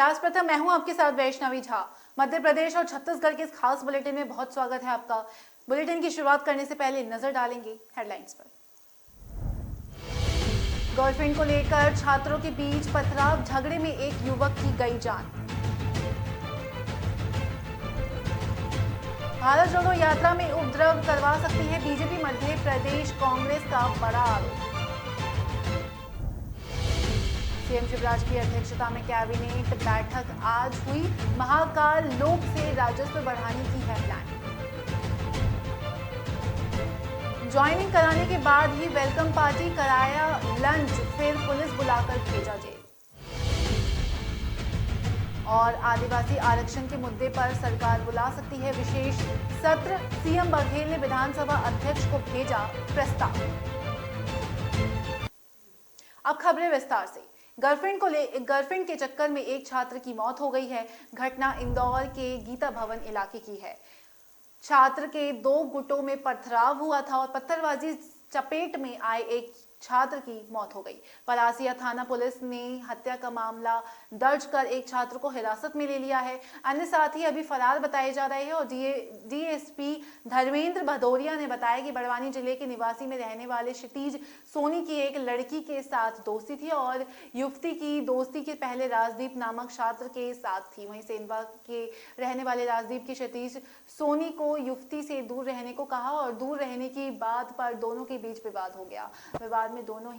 राज प्रथम मैं हूं आपके साथ वैष्णवी झा। मध्य प्रदेश और छत्तीसगढ़ के इस खास बुलेटिन में बहुत स्वागत है आपका। बुलेटिन की शुरुआत करने से पहले नजर डालेंगे हेडलाइंस पर। गर्लफ्रेंड को लेकर छात्रों के बीच पथराव, झगड़े में एक युवक की गई जान। भारत जोड़ो यात्रा में उपद्रव करवा सकती है बीजेपी, मध्य प्रदेश कांग्रेस का बड़ा आरोप। सीएम शिवराज की अध्यक्षता में कैबिनेट बैठक आज हुई, महाकाल लोक से राजस्व बढ़ाने की है प्लान। ज्वाइनिंग कराने के बाद ही वेलकम पार्टी कराया लंच, फिर पुलिस बुलाकर भेजा जेल। और आदिवासी आरक्षण के मुद्दे पर सरकार बुला सकती है विशेष सत्र, सीएम बघेल ने विधानसभा अध्यक्ष को भेजा प्रस्ताव। अब खबरें विस्तार से। गर्लफ्रेंड के चक्कर में एक छात्र की मौत हो गई है। घटना इंदौर के गीता भवन इलाके की है। छात्र के दो गुटों में पथराव हुआ था और पत्थरबाजी चपेट में आए एक छात्र की मौत हो गई। पलासिया थाना पुलिस ने हत्या का मामला दर्ज कर एक छात्र को हिरासत में ले लिया है। अन्य साथी अभी फरार बताए जा रहे हैं और डीएसपी धर्मेंद्र भदौरिया ने बताया कि बड़वानी जिले के निवासी में रहने वाले क्षितिज सोनी की एक लड़की के साथ दोस्ती थी और युवती की दोस्ती के पहले राजदीप नामक छात्र के साथ थी। वहीं सेंधवा के रहने वाले राजदीप की क्षितिज सोनी को युवती से दूर रहने को कहा और दूर रहने की बात पर दोनों के बीच विवाद हो गया। विवाद में दोनों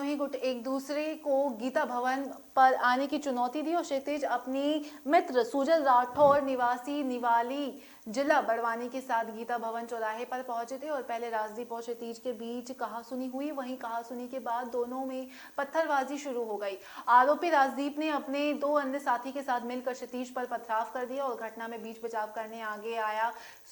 ही गुट एक दूसरे को गीता भवन पर आने की चुनौती दी और क्षितिज अपनी मित्र सुजल राठौर निवासी निवाली जिला बड़वानी के साथ गीता भवन चौराहे पर पहुंचे थे और पहले राजदीप और क्षितिज के बीच कहासुनी हुई। वहीं कहासुनी के बाद दोनों में पत्थरबाजी शुरू हो गई। आरोपी राजदीप ने अपने दो अन्य साथी के साथ मिलकर क्षितिज पर पथराव कर दिया और घटना में बीच बचाव करने आगे आया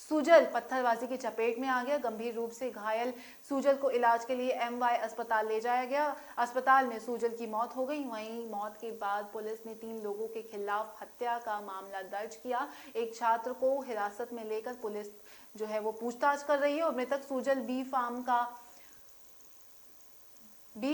सुजल पत्थरबाजी की चपेट में आ गया। गंभीर रूप से घायल सुजल को इलाज के लिए एमवाई अस्पताल ले जाया गया। अस्पताल में सुजल की मौत हो गई। वहीं मौत के बाद पुलिस ने 3 लोगों के खिलाफ हत्या का मामला दर्ज किया। एक छात्र को हिरासत में लेकर पुलिस जो है वो पूछताछ कर रही है और मृतक सुजल बी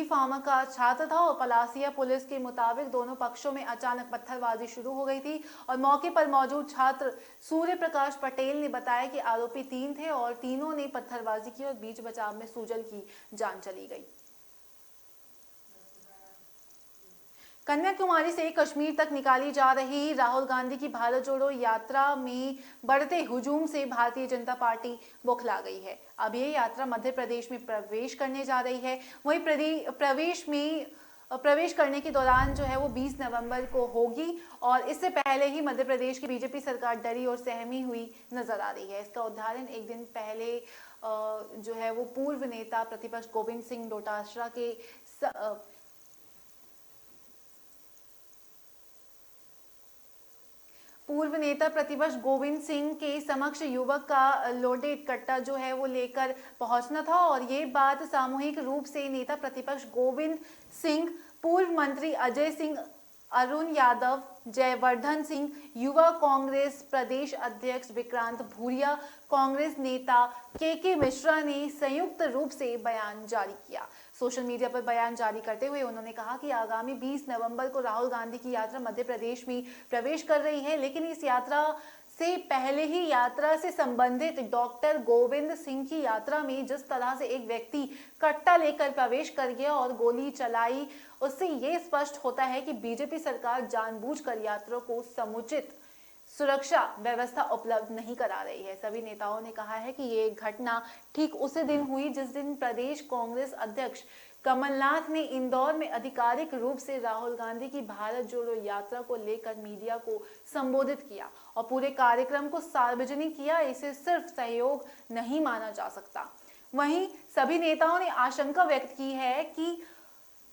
फार्मा का छात्र था और पलासिया पुलिस के मुताबिक दोनों पक्षों में अचानक पत्थरबाजी शुरू हो गई थी और मौके पर मौजूद छात्र सूर्य प्रकाश पटेल ने बताया कि आरोपी 3 थे और तीनों ने पत्थरबाजी की और बीच बचाव में सुजल की जान चली गई। कन्याकुमारी से कश्मीर तक निकाली जा रही राहुल गांधी की भारत जोड़ो यात्रा में बढ़ते हुजूम से भारतीय जनता पार्टी बौखला गई है। अब यह यात्रा मध्य प्रदेश में प्रवेश करने जा रही है। वहीं प्रवेश करने के दौरान जो है वो 20 नवंबर को होगी और इससे पहले ही मध्य प्रदेश की बीजेपी सरकार डरी और सहमी हुई नजर आ रही है। इसका उदाहरण एक दिन पहले जो है वो पूर्व नेता प्रतिपक्ष गोविंद सिंह डोटासरा के पूर्व नेता प्रतिपक्ष गोविंद सिंह के समक्ष युवक का लोडेड कट्टा जो है वो लेकर पहुंचना था और ये बात सामूहिक रूप से नेता प्रतिपक्ष गोविंद सिंह, पूर्व मंत्री अजय सिंह, अरुण यादव, जयवर्धन सिंह, युवा कांग्रेस प्रदेश अध्यक्ष विक्रांत भूरिया, कांग्रेस नेता के मिश्रा ने संयुक्त रूप से बयान जारी किया। सोशल मीडिया पर बयान जारी करते हुए उन्होंने कहा कि आगामी 20 नवंबर को राहुल गांधी की यात्रा मध्य प्रदेश में प्रवेश कर रही है, लेकिन इस यात्रा से पहले ही यात्रा से संबंधित डॉक्टर गोविंद सिंह की यात्रा में जिस तरह से एक व्यक्ति कट्टा लेकर प्रवेश कर गया और गोली चलाई, उससे ये स्पष्ट होता है कि बीजेपी सरकार जानबूझकर यात्रा को समुचित सुरक्षा व्यवस्था उपलब्ध नहीं करा रही है। सभी नेताओं ने कहा है कि ये घटना ठीक उसी दिन हुई जिस दिन प्रदेश कांग्रेस अध्यक्ष कमलनाथ ने इंदौर में आधिकारिक रूप से राहुल गांधी की भारत जोड़ो यात्रा को लेकर मीडिया को संबोधित किया और पूरे कार्यक्रम को सार्वजनिक किया। इसे सिर्फ सहयोग नहीं माना जा सकता। वहीं सभी नेताओं ने आशंका व्यक्त की है कि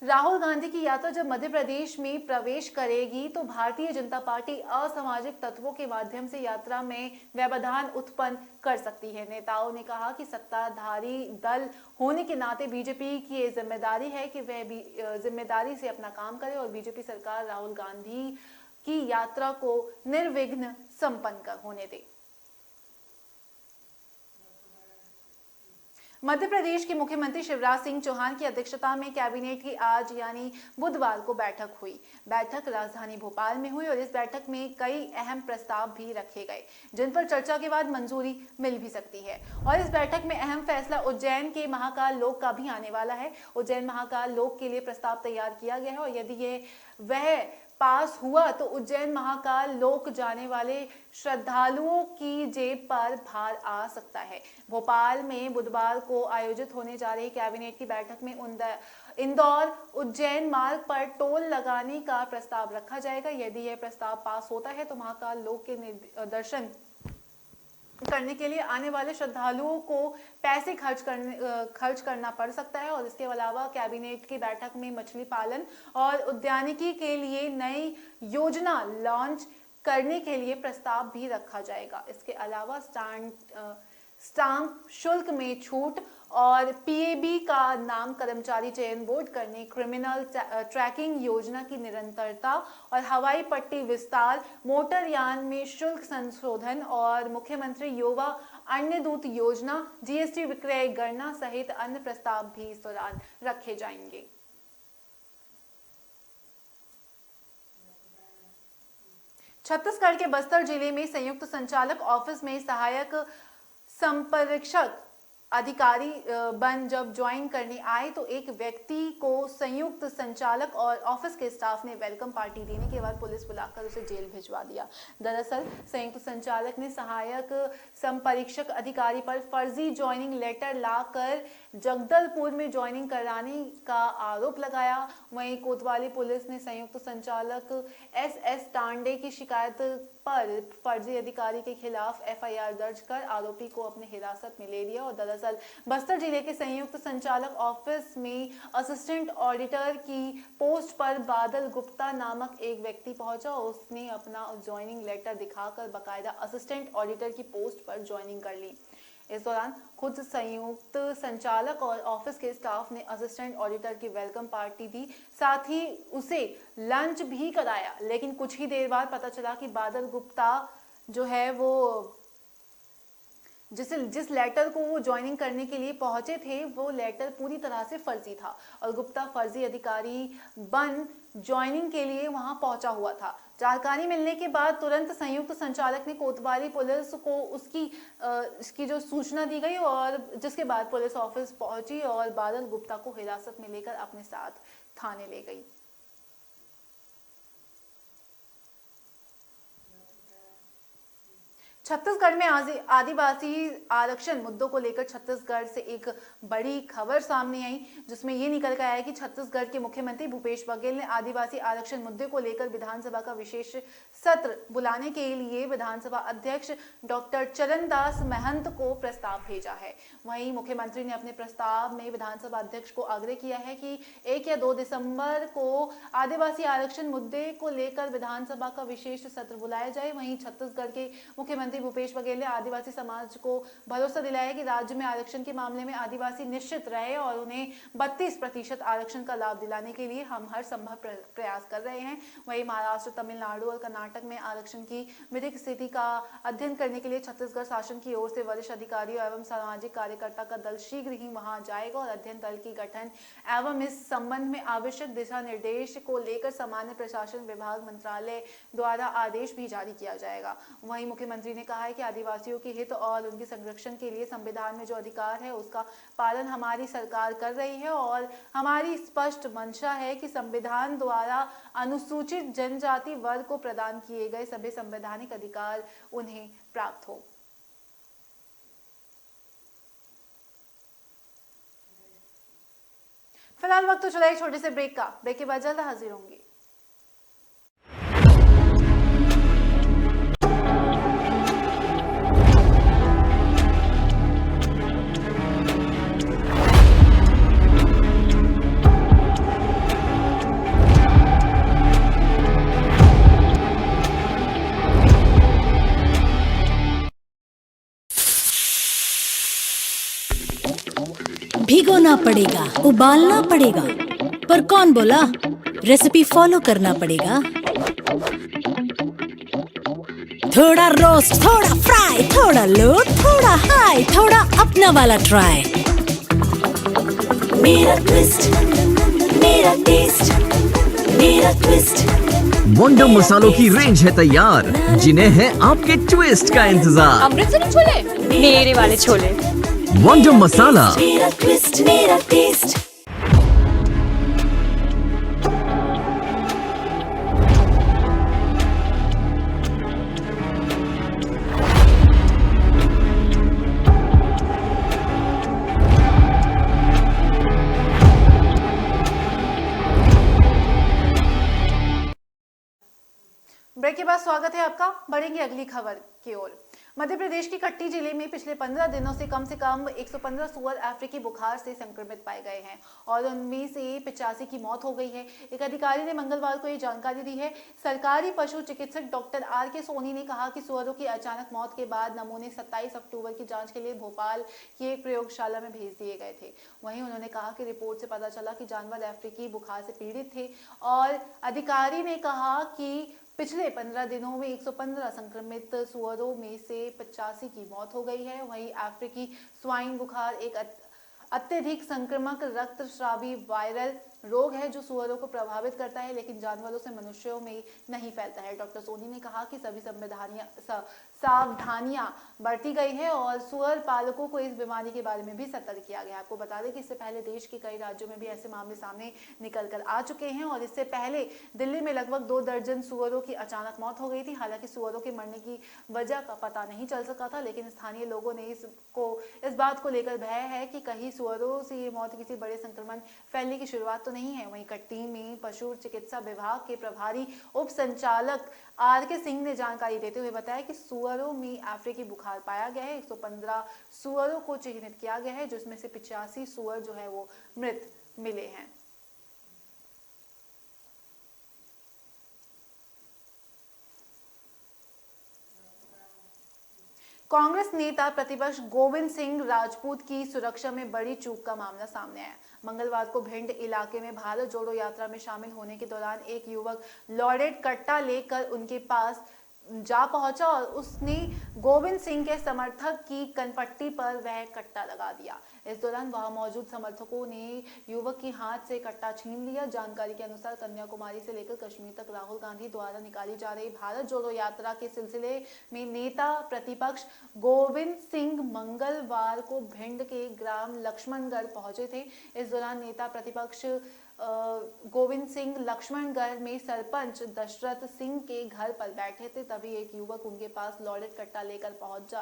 राहुल गांधी की यात्रा जब मध्य प्रदेश में प्रवेश करेगी तो भारतीय जनता पार्टी असामाजिक तत्वों के माध्यम से यात्रा में व्यवधान उत्पन्न कर सकती है। नेताओं ने कहा कि सत्ताधारी दल होने के नाते बीजेपी की ये जिम्मेदारी है कि वह भी जिम्मेदारी से अपना काम करे और बीजेपी सरकार राहुल गांधी की यात्रा को निर्विघ्न संपन्न होने दे। मध्य प्रदेश के मुख्यमंत्री शिवराज सिंह चौहान की अध्यक्षता में कैबिनेट की आज यानी बुधवार को बैठक हुई। बैठक राजधानी भोपाल में हुई और इस बैठक में कई अहम प्रस्ताव भी रखे गए, जिन पर चर्चा के बाद मंजूरी मिल भी सकती है। और इस बैठक में अहम फैसला उज्जैन के महाकाल लोक का भी आने वाला है। उज्जैन महाकाल लोक के लिए प्रस्ताव तैयार किया गया है और यदि ये वह पास हुआ तो उज्जैन महाकाल लोक जाने वाले श्रद्धालुओं की जेब पर भार आ सकता है। भोपाल में बुधवार को आयोजित होने जा रही कैबिनेट की बैठक में इंदौर उज्जैन मार्ग पर टोल लगाने का प्रस्ताव रखा जाएगा। यदि यह प्रस्ताव पास होता है तो महाकाल लोक के दर्शन करने के लिए आने वाले श्रद्धालुओं को पैसे खर्च करना पड़ सकता है। और इसके अलावा कैबिनेट की बैठक में मछली पालन और उद्यानिकी के लिए नई योजना लॉन्च करने के लिए प्रस्ताव भी रखा जाएगा। इसके अलावा स्टाम्प शुल्क में छूट और पीएबी का नाम कर्मचारी चयन बोर्ड करने, क्रिमिनल ट्रैकिंग योजना की निरंतरता और हवाई पट्टी विस्तार, मोटरयान में शुल्क संशोधन और मुख्यमंत्री युवा अन्य दूत योजना, जीएसटी विक्रय गणना सहित अन्य प्रस्ताव भी इस दौरान रखे जाएंगे। छत्तीसगढ़ के बस्तर जिले में संयुक्त संचालक ऑफिस में सहायक संपरीक्षक अधिकारी बन जब ज्वाइन करने आए तो एक व्यक्ति को संयुक्त संचालक और ऑफिस के स्टाफ ने वेलकम पार्टी देने के बाद पुलिस बुलाकर उसे जेल भिजवा दिया। दरअसल संयुक्त संचालक ने सहायक संपरीक्षक अधिकारी पर फर्जी ज्वाइनिंग लेटर लाकर जगदलपुर में ज्वाइनिंग कराने का आरोप लगाया। वहीं कोतवाली पुलिस ने संयुक्त संचालक एस टांडे की शिकायत पर फर्जी अधिकारी के खिलाफ एफआईआर दर्ज कर आरोपी को अपने हिरासत में ले लिया। और दरअसल बस्तर जिले के संयुक्त संचालक ऑफिस में असिस्टेंट ऑडिटर की पोस्ट पर बादल गुप्ता नामक एक व्यक्ति पहुंचा। उसने अपना ज्वाइनिंग लेटर दिखाकर बकायदा असिस्टेंट ऑडिटर की पोस्ट पर ज्वाइनिंग कर ली। इस दौरान खुद संयुक्त संचालक और ऑफिस के स्टाफ ने असिस्टेंट ऑडिटर की वेलकम पार्टी दी, साथ ही उसे लंच भी कराया। लेकिन कुछ ही देर बाद पता चला कि बादल गुप्ता जो है वो जिस लेटर को वो ज्वाइनिंग करने के लिए पहुंचे थे वो लेटर पूरी तरह से फर्जी था और गुप्ता फर्जी अधिकारी बन ज्वाइनिंग के लिए वहां पहुंचा हुआ था। जानकारी मिलने के बाद तुरंत संयुक्त संचालक ने कोतवाली पुलिस को इसकी जो सूचना दी गई और जिसके बाद पुलिस ऑफिस पहुंची और बादल गुप्ता को हिरासत में लेकर अपने साथ थाने ले गई। छत्तीसगढ़ में आदिवासी आरक्षण मुद्दों को लेकर छत्तीसगढ़ से एक बड़ी खबर सामने आई, जिसमें ये निकल कर आया कि छत्तीसगढ़ के मुख्यमंत्री भूपेश बघेल ने आदिवासी आरक्षण मुद्दे को लेकर विधानसभा का विशेष सत्र बुलाने के लिए विधानसभा अध्यक्ष डॉक्टर चरणदास महंत को प्रस्ताव भेजा है। वहीं मुख्यमंत्री ने अपने प्रस्ताव में विधानसभा अध्यक्ष को आग्रह किया है कि 1 या 2 दिसंबर को आदिवासी आरक्षण मुद्दे को लेकर विधानसभा का विशेष सत्र बुलाया जाए। वहीं छत्तीसगढ़ के मुख्यमंत्री भूपेश बघेल ने आदिवासी समाज को भरोसा दिलाया कि राज्य में आरक्षण के मामले में आदिवासी निश्चित रहे और उन्हें 32% आरक्षण का लाभ दिलाने के लिए हम हर संभव प्रयास कर रहे हैं। वहीं महाराष्ट्र, तमिलनाडु और कर्नाटक में आरक्षण की विधिक स्थिति का अध्ययन करने के लिए छत्तीसगढ़ शासन की ओर से वरिष्ठ अधिकारियों एवं सामाजिक कार्यकर्ता का दल शीघ्र ही वहां जाएगा और अध्ययन दल की गठन एवं इस संबंध में आवश्यक दिशा निर्देश को लेकर सामान्य प्रशासन विभाग मंत्रालय द्वारा आदेश भी जारी किया जाएगा। वहीं मुख्यमंत्री ने कहा है कि आदिवासियों के हित और उनके संरक्षण के लिए संविधान में जो अधिकार है उसका पालन हमारी सरकार कर रही है और हमारी स्पष्ट मंशा है कि संविधान द्वारा अनुसूचित जनजाति वर्ग को प्रदान किए गए सभी संवैधानिक अधिकार उन्हें प्राप्त हो। फिलहाल वक्त तो चला एक छोटे से ब्रेक का। ब्रेक के बाद जल्द हाजिर होंगे। भिगोना पड़ेगा, उबालना पड़ेगा, पर कौन बोला? रेसिपी फॉलो करना पड़ेगा। थोड़ा रोस्ट, थोड़ा फ्राई, थोड़ा लो, थोड़ा हाई, थोड़ा अपना वाला ट्राई। मेरा ट्विस्ट, मेरा टेस्ट, मेरा ट्विस्ट। वंडर मसालों की रेंज है तैयार, जिन्हें है आपके ट्विस्ट का इंतजार। अमृतसरी छोले, मेरे वाले छोले। वंडर मसाला, मेरा ट्विस्ट, मेरा टेस्ट। ब्रेक के बाद स्वागत है आपका। बढ़ेंगे अगली खबर की ओर। मध्य प्रदेश के कट्टी जिले में पिछले 15 दिनों से कम 115 सुअर अफ्रीकी बुखार से संक्रमित पाए गए हैं और उनमें से 85 की मौत हो गई है। एक अधिकारी ने मंगलवार को ये जानकारी दी है। सरकारी पशु चिकित्सक डॉक्टर आर.के. सोनी ने कहा कि सुअरों की अचानक मौत के बाद नमूने 27 अक्टूबर की जांच के लिए भोपाल की एक प्रयोगशाला में भेज दिए गए थे। वहीं उन्होंने कहा कि रिपोर्ट से पता चला कि जानवर अफ्रीकी बुखार से पीड़ित थे और अधिकारी ने कहा कि पिछले 15 दिनों में 115 संक्रमित सुअरों में से 85 की मौत हो गई है। वहीं अफ्रीकी स्वाइन बुखार एक अत्यधिक संक्रामक रक्तस्रावी वायरल रोग है जो सुअरों को प्रभावित करता है, लेकिन जानवरों से मनुष्यों में नहीं फैलता है। डॉक्टर सोनी ने कहा कि सभी सावधानियां बरती गई है और सुअर पालकों को इस बीमारी के बारे में भी सतर्क किया गया है। आपको बता दें कि इससे पहले देश के कई राज्यों में भी ऐसे मामले सामने निकल कर आ चुके हैं और इससे पहले दिल्ली में लगभग 2 दर्जन सुअरों की अचानक मौत हो गई थी। हालांकि सुअरों के मरने की वजह का पता नहीं चल सका था, लेकिन स्थानीय लोगों ने इस बात को लेकर भय है कि कहीं सुअरों से ये मौत किसी बड़े संक्रमण फैलने की शुरुआत तो नहीं है। वहीं कट्टी में पशु चिकित्सा विभाग के प्रभारी उप संचालक आर.के. सिंह ने जानकारी देते हुए बताया कि सुअरों में अफ्रीकी बुखार पाया गया है। 115 सुअरों को चिन्हित किया गया है, जिसमें से 85 सुअर जो है वो मृत मिले हैं। कांग्रेस नेता प्रतिपक्ष गोविंद सिंह राजपूत की सुरक्षा में बड़ी चूक का मामला सामने आया। मंगलवार को भिंड इलाके में भारत जोड़ो यात्रा में शामिल होने के दौरान एक युवक लोडेड कट्टा लेकर उनके पास जा पहुंचा और उसने गोविंद सिंह के समर्थक की कनपट्टी पर वह कट्टा लगा दिया। इस दौरान वहां मौजूद समर्थकों ने युवक के हाथ से कट्टा छीन लिया। जानकारी के अनुसार कन्याकुमारी से लेकर कश्मीर तक राहुल गांधी द्वारा निकाली जा रही भारत जोड़ो यात्रा के सिलसिले में नेता प्रतिपक्ष गोविंद सिंह मंगलवार को भिंड के ग्राम लक्ष्मणगढ़ पहुंचे थे। इस दौरान नेता प्रतिपक्ष गोविंद सिंह लक्ष्मणगढ़ में सरपंच दशरथ सिंह के घर पर बैठे थे। तभी एक युवक उनके पास लोडेड कट्टा लेकर पहुंच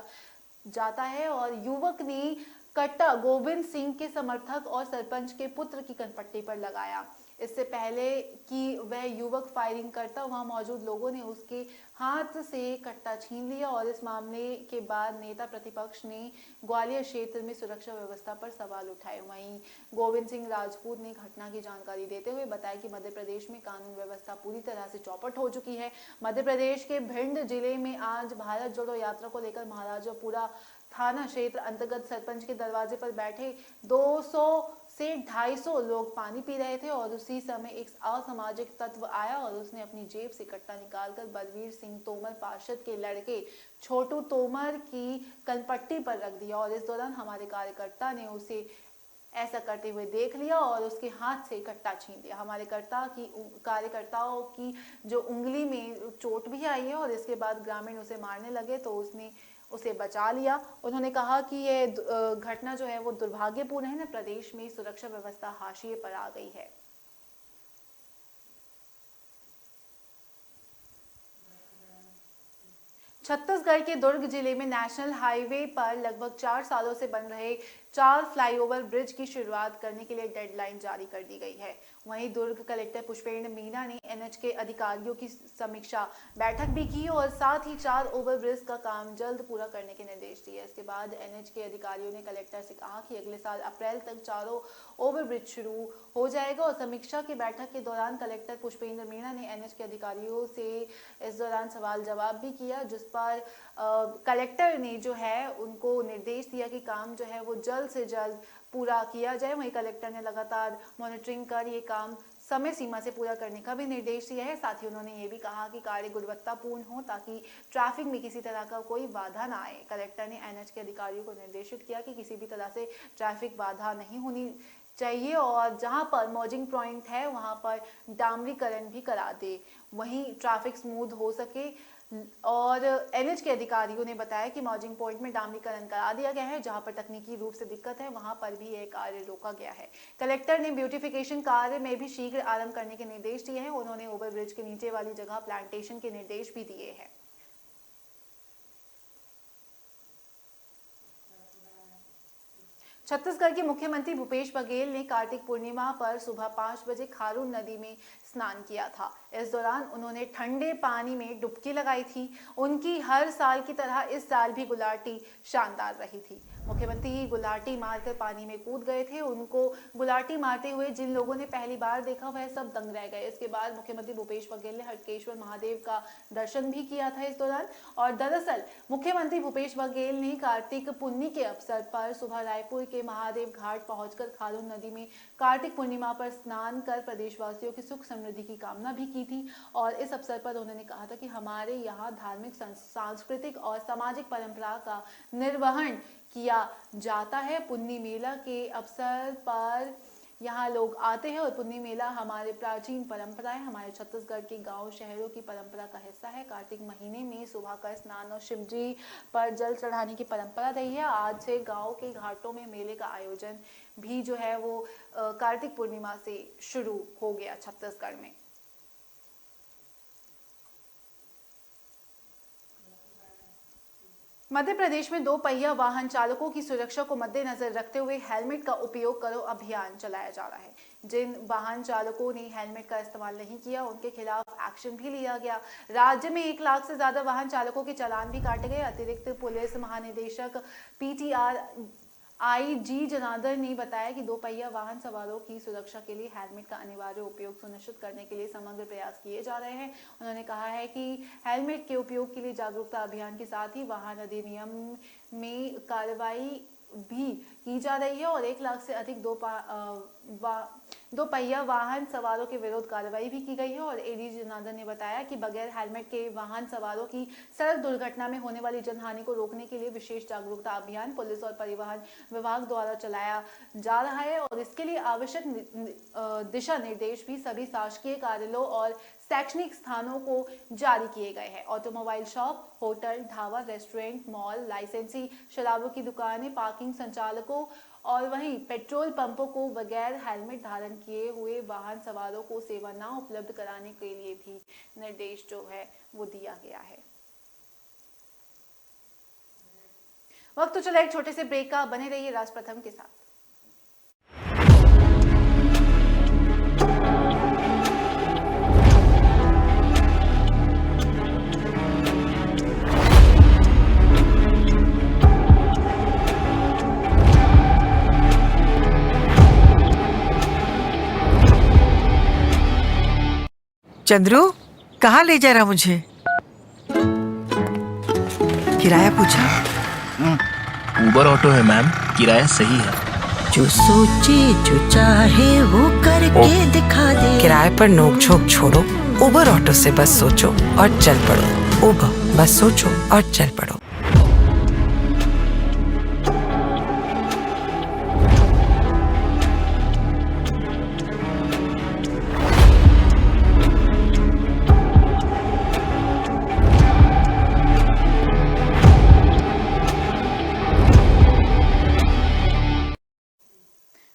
जाता है और युवक ने कट्टा गोविंद सिंह के समर्थक और सरपंच के पुत्र की कनपट्टी पर लगाया। इससे पहले कि वह युवक फायरिंग करता, वहां मौजूद लोगों ने उसके हाथ से कट्टा छीन लिया और इस मामले के बाद नेता प्रतिपक्ष ने ग्वालियर क्षेत्र में सुरक्षा व्यवस्था पर सवाल उठाए। वहीं गोविंद सिंह राजपूत ने घटना की जानकारी देते हुए बताया कि मध्य प्रदेश में कानून व्यवस्था पूरी तरह से चौपट हो चुकी है। मध्य प्रदेश के भिंड जिले में आज भारत जोड़ो यात्रा को लेकर महाराजापुरा थाना क्षेत्र अंतर्गत सरपंच के दरवाजे पर बैठे 200 से 250 लोग पानी पी रहे थे और उसी समय एक असामाजिक तत्व आया और उसने अपनी जेब से कट्टा निकालकर बलवीर सिंह तोमर पार्षद के लड़के छोटू तोमर की कनपट्टी पर रख दिया और इस दौरान हमारे कार्यकर्ता ने उसे ऐसा करते हुए देख लिया और उसके हाथ से कट्टा छीन लिया। हमारे कार्यकर्ताओं की जो उंगली में चोट भी आई है और इसके बाद ग्रामीण उसे मारने लगे तो उसने उसे बचा लिया। उन्होंने कहा कि ये घटना जो है वो दुर्भाग्यपूर्ण है। न प्रदेश में सुरक्षा व्यवस्था हाशिए पर आ गई है। छत्तीसगढ़ के दुर्ग जिले में नेशनल हाईवे पर लगभग 4 सालों से बन रहे 4 फ्लाईओवर ब्रिज की शुरुआत करने के लिए डेडलाइन जारी कर दी गई है। वहीं दुर्ग कलेक्टर पुष्पेंद्र मीना ने एनएच के अधिकारियों की समीक्षा बैठक भी की और साथ ही 4 ओवरब्रिज का काम जल्द पूरा करने के निर्देश दिए। इसके बाद एनएच के अधिकारियों ने कलेक्टर से कहा कि अगले साल अप्रैल तक 4 ओवरब्रिज शुरू हो जाएगा और समीक्षा की बैठक के दौरान कलेक्टर पुष्पेंद्र मीना ने एनएच के अधिकारियों से इस दौरान सवाल जवाब भी किया, जिस पर कलेक्टर ने जो है उनको निर्देश दिया कि काम जो है वो जल्द से जल्द पूरा किया जाए। वहीं कलेक्टर ने लगातार मॉनिटरिंग कर ये काम समय सीमा से पूरा करने का भी निर्देश दिया है। साथ ही उन्होंने ये भी कहा कि कार्य गुणवत्तापूर्ण हो ताकि ट्रैफिक में किसी तरह का कोई बाधा ना आए। कलेक्टर ने एनएच के अधिकारियों को निर्देशित किया कि किसी भी तरह से ट्रैफिक बाधा नहीं होनी चाहिए और जहां पर मर्जिंग पॉइंट है वहां पर डामरीकरण भी करा दे, वहीं ट्रैफिक स्मूथ हो सके। और एनएच के अधिकारियों ने बताया कि मर्जिंग पॉइंट में डामरीकरण करा दिया गया है, जहां पर तकनीकी रूप से दिक्कत है वहां पर भी यह कार्य रोका गया है। कलेक्टर ने ब्यूटिफिकेशन कार्य में भी शीघ्र आरंभ करने के निर्देश दिए हैं। उन्होंने ओवरब्रिज के नीचे वाली जगह प्लांटेशन के निर्देश भी दिए हैं। छत्तीसगढ़ के मुख्यमंत्री भूपेश बघेल ने कार्तिक पूर्णिमा पर सुबह 5 बजे खारून नदी में स्नान किया था। इस दौरान उन्होंने ठंडे पानी में डुबकी लगाई थी। उनकी हर साल की तरह इस साल भी गुलाटी शानदार रही थी। मुख्यमंत्री गुलाटी मारकर पानी में कूद गए थे। उनको गुलाटी मारते हुए जिन लोगों ने पहली बार देखा वह सब दंग रह गए। इसके बाद मुख्यमंत्री भूपेश बघेल ने हटकेश्वर महादेव का दर्शन भी किया था इस दौरान। और दरअसल मुख्यमंत्री भूपेश बघेल ने कार्तिक पुन्नी के अवसर पर सुबह रायपुर के महादेव घाट पहुंचकर खारून नदी में कार्तिक पूर्णिमा पर स्नान कर प्रदेशवासियों की सुख समृद्धि की कामना भी की थी। और इस अवसर पर उन्होंने कहा था कि हमारे यहाँ धार्मिक, सांस्कृतिक और सामाजिक परंपरा का निर्वहन किया जाता है। पुन्नी मेला के अवसर पर यहाँ लोग आते हैं और पुन्नी मेला हमारे प्राचीन परंपरा है, हमारे छत्तीसगढ़ के गांव शहरों की परंपरा का हिस्सा है। कार्तिक महीने में सुबह का स्नान और शिवजी पर जल चढ़ाने की परंपरा रही है। आज से गांव के घाटों में मेले का आयोजन भी जो है वो कार्तिक पूर्णिमा से शुरू हो गया छत्तीसगढ़ में। मध्य प्रदेश में 2 पहिया वाहन चालकों की सुरक्षा को मद्देनजर रखते हुए हेलमेट का उपयोग करो अभियान चलाया जा रहा है। जिन वाहन चालकों ने हेलमेट का इस्तेमाल नहीं किया उनके खिलाफ एक्शन भी लिया गया। राज्य में 1 लाख से ज्यादा वाहन चालकों के चालान भी काटे गए। अतिरिक्त पुलिस महानिदेशक पीटीआर आईजी जनार्दन ने बताया कि 2 पहिया वाहन सवारों की सुरक्षा के लिए हेलमेट का अनिवार्य उपयोग सुनिश्चित करने के लिए समग्र प्रयास किए जा रहे हैं। उन्होंने कहा है कि हेलमेट के उपयोग के लिए जागरूकता अभियान के साथ ही वाहन अधिनियम में कार्रवाई भी की जा रही है और 1 लाख से अधिक 2 पहिया वाहन सवारों के विरुद्ध कार्रवाई भी की गई है। और एडीजी जनार्दन ने बताया कि बगैर हेलमेट के वाहन सवारों की सड़क दुर्घटना में होने वाली जनहानि को रोकने के लिए विशेष जागरूकता अभियान पुलिस और परिवहन विभाग द्वारा चलाया जा रहा है और इसके लिए आवश्यक दिशा निर्देश भी सभी शासकीय कार्यालयों और शैक्षणिक स्थानों को जारी किए गए हैं। Automobile shop, hotel, dhaba, restaurant, mall, लाइसेंसी शराबों की दुकानें, पार्किंग संचालकों और वहीं पेट्रोल पंपों को बगैर हेलमेट धारण किए हुए वाहन सवारों को सेवा न उपलब्ध कराने के लिए भी निर्देश जो है वो दिया गया है। वक्त तो चला एक छोटे से ब्रेक का, बने रहिए राज प्रथम के साथ। चंद्रू, कहाँ ले जा रहा मुझे? किराया पूछा? उबर ऑटो है मैम, किराया सही है। जो सोचे जो चाहे वो करके दिखा दे। किराए पर नोक झोंक छोड़ो, उबर ऑटो से बस सोचो और चल पड़ो। उबर, बस सोचो और चल पड़ो।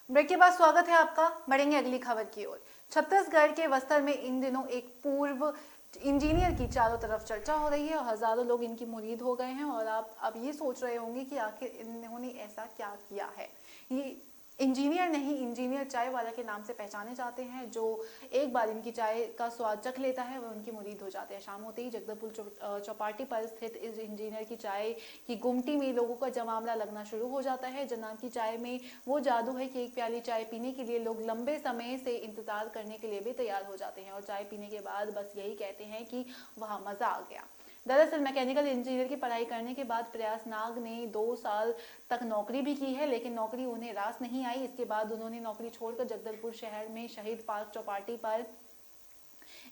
ब्रेक के बाद स्वागत है आपका। बढ़ेंगे अगली खबर की ओर। छत्तीसगढ़ के बस्तर में इन दिनों एक पूर्व इंजीनियर की चारों तरफ चर्चा हो रही है और हजारों लोग इनकी मुरीद हो गए हैं। और आप अब ये सोच रहे होंगे कि आखिर इन्होंने ऐसा क्या किया है। ये इंजीनियर नहीं, इंजीनियर चाय वाला के नाम से पहचाने जाते हैं। जो एक बार इनकी चाय का स्वाद चख लेता है वह उनकी मुरीद हो जाते हैं। शाम होते ही जगदलपुर चौपाटी पर स्थित इस इंजीनियर की चाय की गुमटी में लोगों का जमावड़ा लगना शुरू हो जाता है। जनाब की चाय में वो जादू है कि एक प्याली चाय पीने के लिए लोग लंबे समय से इंतजार करने के लिए भी तैयार हो जाते हैं और चाय पीने के बाद बस यही कहते हैं कि वाह, मजा आ गया। दरअसल मैकेनिकल इंजीनियर की पढ़ाई करने के बाद प्रयास नाग ने 2 साल तक नौकरी भी की है, लेकिन नौकरी उन्हें रास नहीं आई। इसके बाद उन्होंने नौकरी छोड़कर जगदलपुर शहर में शहीद पार्क चौपाटी पर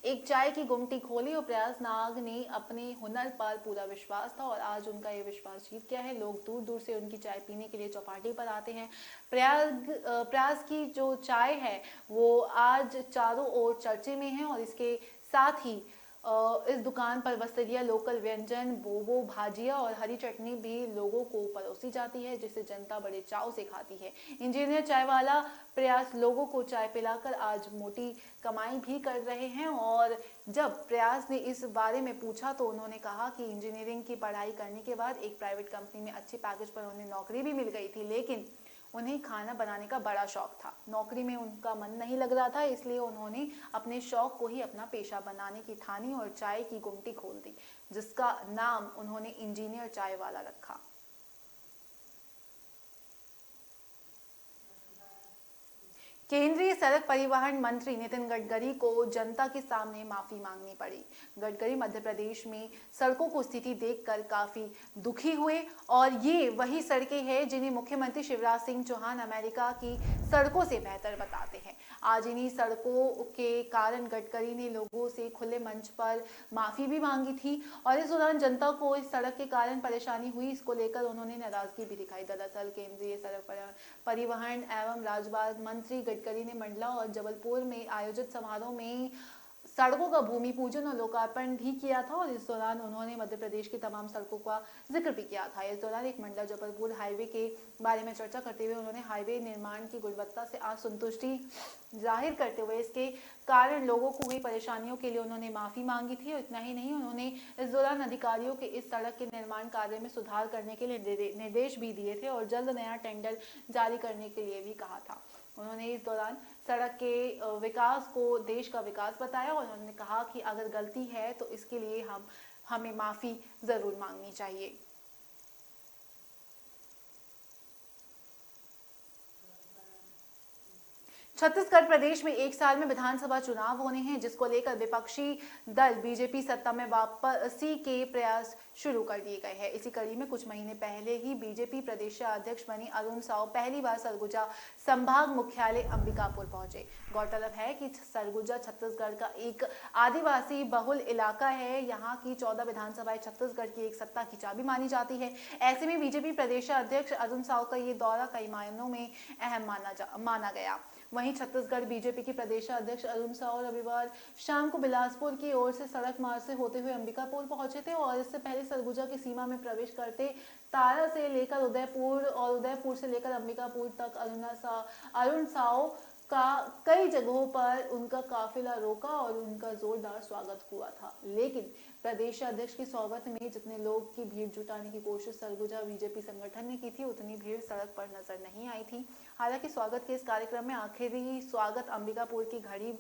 एक चाय की गुमटी खोली और प्रयास नाग ने अपने हुनर पर पूरा विश्वास था और आज उनका ये विश्वास जीत गया है। लोग दूर दूर से उनकी चाय पीने के लिए चौपाटी पर आते हैं। प्रयास की जो चाय है वो आज चारों ओर चर्चे में है और इसके साथ ही इस दुकान पर वस्तरिया लोकल व्यंजन बोबो भाजिया और हरी चटनी भी लोगों को परोसी जाती है, जिसे जनता बड़े चाव से खाती है। इंजीनियर चाय वाला प्रयास लोगों को चाय पिलाकर आज मोटी कमाई भी कर रहे हैं और जब प्रयास ने इस बारे में पूछा तो उन्होंने कहा कि इंजीनियरिंग की पढ़ाई करने के बाद एक प्राइवेट कंपनी में अच्छे पैकेज पर उन्हें नौकरी भी मिल गई थी, लेकिन उन्हें खाना बनाने का बड़ा शौक था। नौकरी में उनका मन नहीं लग रहा था, इसलिए उन्होंने अपने शौक को ही अपना पेशा बनाने की ठानी और चाय की गुमटी खोल दी, जिसका नाम उन्होंने इंजीनियर चाय वाला रखा। केंद्रीय सड़क परिवहन मंत्री नितिन गडकरी को जनता के सामने माफी मांगनी पड़ी। गडकरी मध्य प्रदेश में सड़कों को स्थिति देखकर काफी दुखी हुए और ये वही सड़कें हैं जिन्हें मुख्यमंत्री शिवराज सिंह चौहान अमेरिका की सड़कों से बेहतर बताते हैं। आज इन्हीं सड़कों के कारण गडकरी ने लोगों से खुले मंच पर माफी भी मांगी थी और इस दौरान जनता को इस सड़क के कारण परेशानी हुई, इसको लेकर उन्होंने नाराजगी भी दिखाई। दरअसल केंद्रीय सड़क परिवहन एवं राजमार्ग मंत्री गडकरी ने मंडला और जबलपुर में आयोजित समारोह में सड़कों का भूमि पूजन और लोकार्पण भी किया था और इस दौरान उन्होंने मध्य प्रदेश की तमाम सड़कों का जिक्र भी किया था। इस दौरान एक मंडला जबलपुर हाईवे के बारे में चर्चा करते हुए उन्होंने हाईवे निर्माण की गुणवत्ता से असंतुष्टि जाहिर करते हुए इसके कारण लोगों को हुई परेशानियों के लिए उन्होंने माफी मांगी थी और इतना ही नहीं, उन्होंने इस दौरान अधिकारियों के इस सड़क के निर्माण कार्य में सुधार करने के लिए निर्देश भी दिए थे और जल्द नया टेंडर जारी करने के लिए भी कहा था। उन्होंने इस दौरान सड़क के विकास को देश का विकास बताया और उन्होंने कहा कि अगर गलती है तो इसके लिए हमें माफी जरूर मांगनी चाहिए। छत्तीसगढ़ प्रदेश में एक साल में विधानसभा चुनाव होने हैं, जिसको लेकर विपक्षी दल बीजेपी सत्ता में वापसी के प्रयास शुरू कर दिए गए हैं। इसी कड़ी में कुछ महीने पहले ही बीजेपी प्रदेश अध्यक्ष बनी अरुण साव पहली बार सरगुजा संभाग मुख्यालय अंबिकापुर पहुंचे। गौरतलब है कि सरगुजा छत्तीसगढ़ का एक आदिवासी बहुल इलाका है। यहाँ की 14 विधानसभाएं छत्तीसगढ़ की एक सत्ता की चाबी मानी जाती है। ऐसे में बीजेपी प्रदेश अध्यक्ष अरुण साव का ये दौरा कई मायनों में अहम माना गया। वहीं छत्तीसगढ़ बीजेपी के प्रदेश अध्यक्ष अरुण साव रविवार शाम को बिलासपुर की ओर से सड़क मार्ग से होते हुए अंबिकापुर पहुंचे थे और इससे पहले सरगुजा की सीमा में प्रवेश करते तारा से लेकर उदयपुर और उदयपुर से लेकर अंबिकापुर तक अरुण साव का कई जगहों पर उनका काफिला रोका और उनका जोरदार स्वागत हुआ था। लेकिन प्रदेश अध्यक्ष के स्वागत में जितने लोग की भीड़ जुटाने की कोशिश सरगुजा बीजेपी संगठन ने की थी, उतनी भीड़ सड़क पर नजर नहीं आई थी। हालांकि स्वागत के इस कार्यक्रम में आखिरी स्वागत अंबिकापुर की घड़ी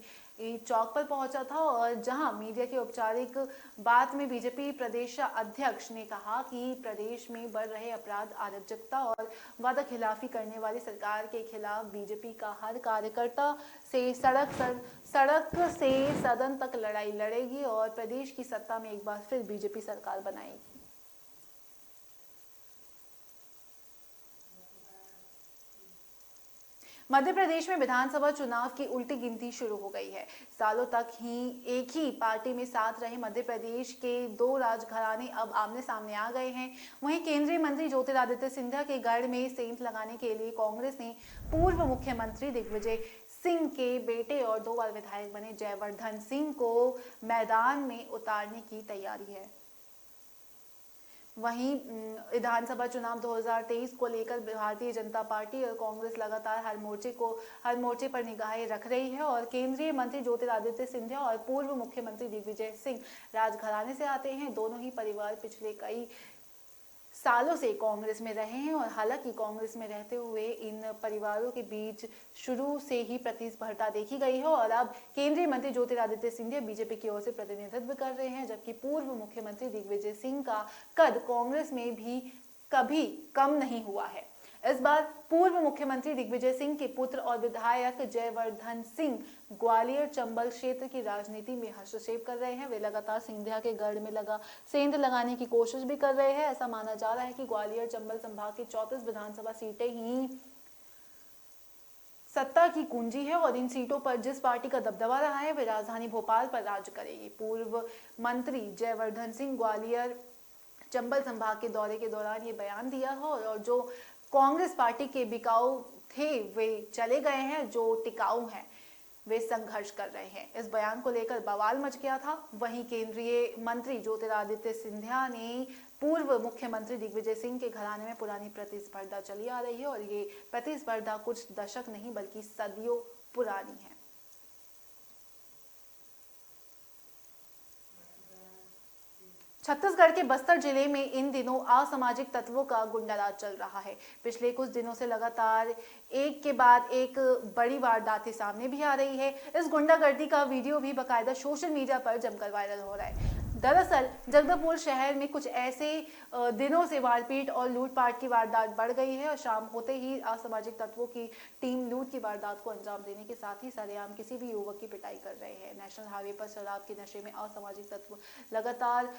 चौक पर पहुंचा था और जहां मीडिया की औपचारिक बात में बीजेपी प्रदेश अध्यक्ष ने कहा कि प्रदेश में बढ़ रहे अपराध, अराजकता और वादा खिलाफी करने वाली सरकार के खिलाफ बीजेपी का हर कार्यकर्ता से सड़क से सदन तक लड़ाई लड़ेगी और प्रदेश की सत्ता में एक बार फिर बीजेपी सरकार बनाएगी। मध्य प्रदेश में विधानसभा चुनाव की उल्टी गिनती शुरू हो गई है। सालों तक ही एक ही पार्टी में साथ रहे मध्य प्रदेश के दो राजघराने अब आमने सामने आ गए हैं। वहीं केंद्रीय मंत्री ज्योतिरादित्य सिंधिया के गढ़ में सेंध लगाने के लिए कांग्रेस ने पूर्व मुख्यमंत्री दिग्विजय सिंह के बेटे और 2 बार विधायक बने जयवर्धन सिंह को मैदान में उतारने की तैयारी है। वहीं विधानसभा चुनाव 2023 को लेकर भारतीय जनता पार्टी और कांग्रेस लगातार हर मोर्चे पर निगाहें रख रही है और केंद्रीय मंत्री ज्योतिरादित्य सिंधिया और पूर्व मुख्यमंत्री दिग्विजय सिंह राजघराने से आते हैं। दोनों ही परिवार पिछले कई सालों से कांग्रेस में रहे हैं और हालांकि कांग्रेस में रहते हुए इन परिवारों के बीच शुरू से ही प्रतिस्पर्धा देखी गई है और अब केंद्रीय मंत्री ज्योतिरादित्य सिंधिया बीजेपी की ओर से प्रतिनिधित्व कर रहे हैं, जबकि पूर्व मुख्यमंत्री दिग्विजय सिंह का कद कांग्रेस में भी कभी कम नहीं हुआ है। इस बार पूर्व मुख्यमंत्री दिग्विजय सिंह के पुत्र और विधायक जयवर्धन सिंह ग्वालियर चंबल क्षेत्र की राजनीति में हस्तक्षेप कर रहे हैं। वे लगातार सिंधिया के गढ़ में सेंध लगाने की कोशिश भी कर रहे हैं। ऐसा माना जा रहा है कि ग्वालियर चंबल संभाग की 34 विधानसभा सत्ता की कुंजी है और इन सीटों पर जिस पार्टी का दबदबा रहा है वे राजधानी भोपाल पर राज करेगी। पूर्व मंत्री जयवर्धन सिंह ग्वालियर चंबल संभाग के दौरे के दौरान ये बयान दिया है और जो कांग्रेस पार्टी के बिकाऊ थे वे चले गए हैं, जो टिकाऊ हैं वे संघर्ष कर रहे हैं। इस बयान को लेकर बवाल मच गया था। वहीं केंद्रीय मंत्री ज्योतिरादित्य सिंधिया ने पूर्व मुख्यमंत्री दिग्विजय सिंह के घराने में पुरानी प्रतिस्पर्धा चली आ रही है और ये प्रतिस्पर्धा कुछ दशक नहीं बल्कि सदियों पुरानी है। छत्तीसगढ़ के बस्तर जिले में इन दिनों असामाजिक तत्वों का गुंडाराज चल रहा है। पिछले कुछ दिनों से लगातार एक के बाद एक बड़ी वारदातें सामने भी आ रही है। इस गुंडागर्दी का वीडियो भी बाकायदा सोशल मीडिया पर जमकर वायरल हो रहा है। दरअसल जगदलपुर शहर में कुछ ऐसे दिनों से मारपीट और लूटपाट की वारदात बढ़ गई है और शाम होते ही असामाजिक तत्वों की टीम लूट की वारदात को अंजाम देने के साथ ही सरेआम किसी भी युवक की पिटाई कर रहे हैं। नेशनल हाईवे पर शराब के नशे में असामाजिक तत्व लगातार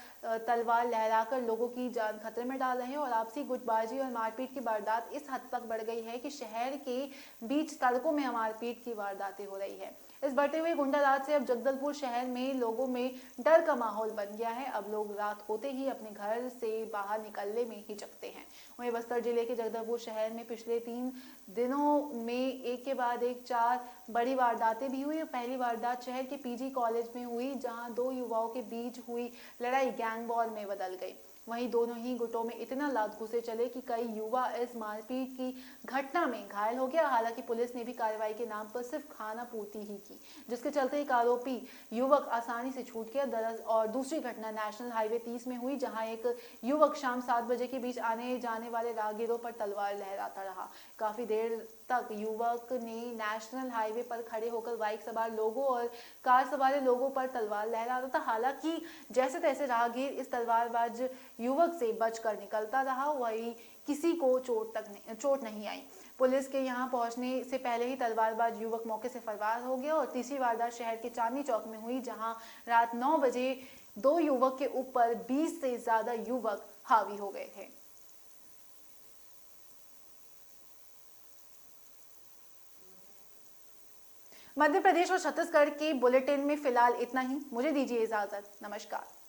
तलवार लहराकर लोगों की जान खतरे में डाल रहे हैं और आपसी गुटबाजी और मारपीट की वारदात इस हद तक बढ़ गई है कि शहर के बीच सड़कों में मारपीट की वारदातें हो रही है। इस बढ़ते हुए गुंडाराज से अब जगदलपुर शहर में लोगों में डर का माहौल बन गया है। अब लोग रात होते ही अपने घर से बाहर निकलने में हिचकते हैं। वहीं बस्तर जिले के जगदलपुर शहर में पिछले 3 दिनों में एक के बाद एक 4 बड़ी वारदातें भी हुई। पहली वारदात शहर के पीजी कॉलेज में हुई, जहां 2 युवाओं के बीच हुई लड़ाई गैंग वॉर में बदल गई। वहीं दोनों ही गुटों में इतना लात घुसे चले कि कई युवा इस मारपीट की घटना में घायल हो गया। हालांकि पुलिस ने भी कार्रवाई के नाम पर सिर्फ खाना पूर्ति ही की, जिसके चलते एक आरोपी युवक आसानी से छूट गया। और दूसरी घटना नेशनल हाईवे 30 में हुई, जहां एक युवक शाम 7 बजे के बीच आने जाने वाले राहगीरों पर तलवार लहराता रहा। काफी देर तक युवक ने नेशनल हाईवे पर खड़े होकर बाइक सवार लोगों और कार सवार लोगों पर तलवार लहरा रहा था। हालांकि जैसे तैसे राहगीर इस तलवारबाज युवक से बचकर निकलता रहा। वही किसी को चोट नहीं आई। पुलिस के यहां पहुंचने से पहले ही तलवारबाज युवक मौके से फरार हो गया। और तीसरी वारदात शहर के चांदनी चौक में हुई, जहां रात 9 बजे 2 युवक के ऊपर 20 से ज्यादा युवक हावी हो गए थे। मध्य प्रदेश और छत्तीसगढ़ के बुलेटिन में फिलहाल इतना ही। मुझे दीजिए इजाजत। नमस्कार।